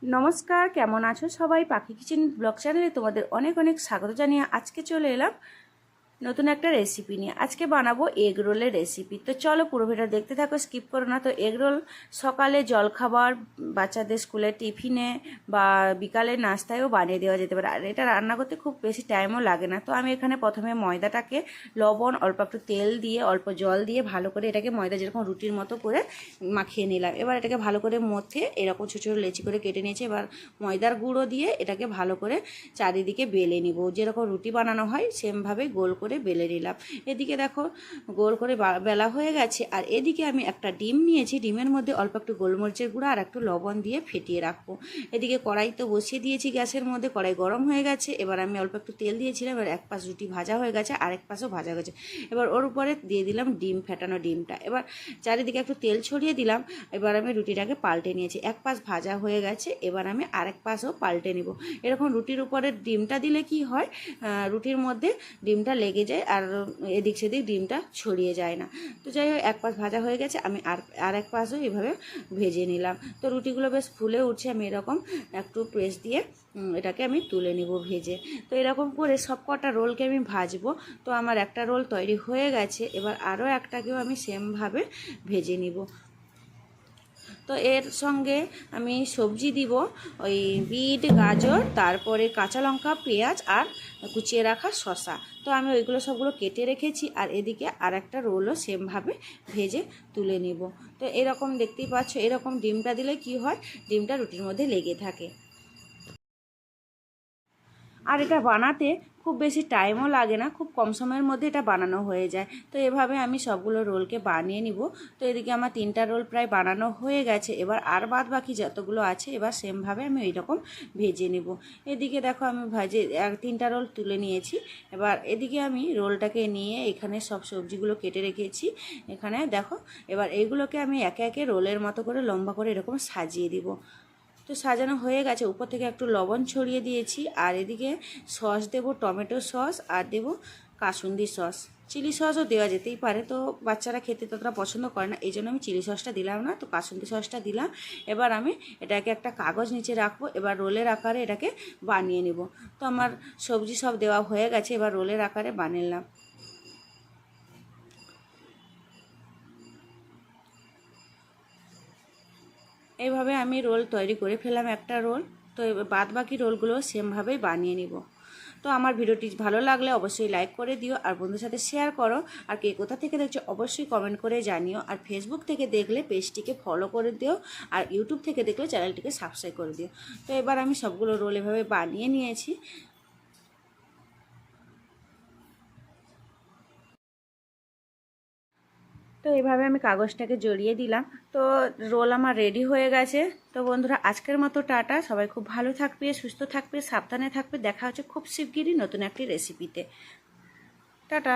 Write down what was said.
নমস্কার, কেমন আছো সবাই? পাখি কিচেন ব্লগ চ্যানেলে তোমাদের অনেক অনেক স্বাগত জানিয়ে আজকে চলে এলাম নতুন একটা রেসিপি নিয়ে। আজকে বানাবো এগ রোলের রেসিপি। তো চলো পুরো ভিডিও দেখতে থাকো, স্কিপ করো না। তো এগ রোল সকালে জলখাবার, বাচ্চাদের স্কুলের টিফিনে বা বিকালে নাস্তায়ও বানিয়ে দেওয়া যেতে পারে। আর এটা রান্না করতে খুব বেশি টাইমও লাগে না। তো আমি এখানে প্রথমে ময়দাটাকে লবণ, অল্প একটু তেল দিয়ে, অল্প জল দিয়ে ভালো করে এটাকে ময়দা যেরকম রুটির মতো করে মাখিয়ে নিলাম। এবার এটাকে ভালো করে মধ্যে এরকম ছোটো ছোটো লেচি করে কেটে নিয়েছি। এবার ময়দার গুঁড়ো দিয়ে এটাকে ভালো করে চারিদিকে বেলে নিব। যেরকম রুটি বানানো হয় সেমভাবে গোল করে বেলে নিলাম। এদিকে দেখো গোল করে বেলা হয়ে গেছে। আর এদিকে আমি একটা ডিম নিয়েছি, ডিমের মধ্যে অল্প একটু গোলমরিচের গুঁড়ো আর একটু লবণ দিয়ে ফেটিয়ে রাখবো। এদিকে কড়াই তো বসিয়ে দিয়েছি গ্যাসের মধ্যে, কড়াই গরম হয়ে গেছে। এবার আমি অল্প একটু তেল দিয়েছিলাম। এবার এক পাশ রুটি ভাজা হয়ে গেছে, আরেক পাশও ভাজা হয়ে গেছে। এবার ওর উপরে দিয়ে দিলাম ডিম, ফেটানো ডিমটা। এবার চারিদিকে একটু তেল ছড়িয়ে দিলাম। এবার আমি রুটিটাকে পাল্টে নিয়েছি। এক পাশ ভাজা হয়ে গেছে, এবার আমি আরেক পাশও পাল্টে নিব। এরকম রুটির উপরে ডিমটা দিলে কি হয়, রুটির মধ্যে ডিমটা লেগে যায় আর এদিক সেদিক ডিমটা ছড়িয়ে যায় না। তো যাই হোক, এক পাশ ভাজা হয়ে গেছে, আমি আর এক পাশও এভাবে ভেজে নিলাম। তো রুটিগুলো বেশ ফুলে উঠছে। আমি এরকম একটু প্রেস দিয়ে এটাকে আমি তুলে নিব ভেজে। তো এরকম করে সব কটা রোলকে আমি ভাজবো। তো আমার একটা রোল তৈরি হয়ে গেছে। এবার আরও একটাকেও আমি সেমভাবে ভেজে নিব। তো এর সঙ্গে আমি সবজি দিব, ওই বিট, গাজর, তারপরে কাঁচা লঙ্কা, পেঁয়াজ আর কুচিয়ে রাখা শসা। তো আমি ওইগুলো সবগুলো কেটে রেখেছি। আর এদিকে আর একটা রোলও সেমভাবে ভেজে তুলে নেব। তো এরকম দেখতেই পাচ্ছ, এরকম ডিমটা দিলে কি হয়, ডিমটা রুটির মধ্যে লেগে থাকে। আর এটা বানাতে খুব বেশি টাইমও লাগে না, খুব কম সময়ের মধ্যে এটা বানানো হয়ে যায়। তো এভাবে আমি সবগুলো রোলকে বানিয়ে নিব। তো এদিকে আমার 3টা রোল প্রায় বানানো হয়ে গেছে। এবার আর বাদ বাকি যতগুলো আছে এবার সেমভাবে আমি এইরকম ভেজে নেব। এদিকে দেখো আমি 3টা রোল তুলে নিয়েছি। এবার এদিকে আমি রোলটাকে নিয়ে এখানে সব সবজিগুলো কেটে রেখেছি। এখানে দেখো, এবার এইগুলোকে আমি একে একে রোলের মতো করে লম্বা করে এরকম সাজিয়ে দিব। তো সাজানো হয়ে গেছে। উপর থেকে একটু লবণ ছড়িয়ে দিয়েছি। আর এদিকে সস দেব, টমেটো সস, আর দেব কাসুন্দি সস। চিলি সসও দেওয়া যেতেই পারে, তো বাচ্চারা খেতে ততটা পছন্দ করে না, এই জন্য আমি চিলি সসটা দিলাম না, তো কাসুন্দি সসটা দিলাম। এবার আমি এটাকে একটা কাগজ নিচে রাখবো। এবার রোলের আকারে এটাকে বানিয়ে নেব। তো আমার সবজি সব দেওয়া হয়ে গেছে, এবার রোলের আকারে বানিয়ে নিলাম। এইভাবে আমি রোল তৈরি করে ফেলাম একটা রোল। তো বাদ বাকি রোলগুলো সেমভাবেই বানিয়ে নিব। তো আমার ভিডিওটি ভালো লাগলে অবশ্যই লাইক করে দিও, আর বন্ধুদের সাথে শেয়ার করো। আর কে কোথা থেকে দেখছো অবশ্যই কমেন্ট করে জানিও। আর ফেসবুক থেকে দেখলে পেজটিকে ফলো করে দিও, আর ইউটিউব থেকে দেখলে চ্যানেলটিকে সাবস্ক্রাইব করে দিও। তো এবার আমি সবগুলো রোল এভাবে বানিয়ে নিয়েছি। তো এইভাবে আমি কাগজটাকে জড়িয়ে দিলাম। তো রোল আমার রেডি হয়ে গেছে। তো বন্ধুরা, আজকের মতো টাটা। সবাই খুব ভালো থাকবে, সুস্থ থাকবে, সাবধানে থাকবে। দেখা হচ্ছে খুব শিগগিরই নতুন একটি রেসিপিতে। টাটা।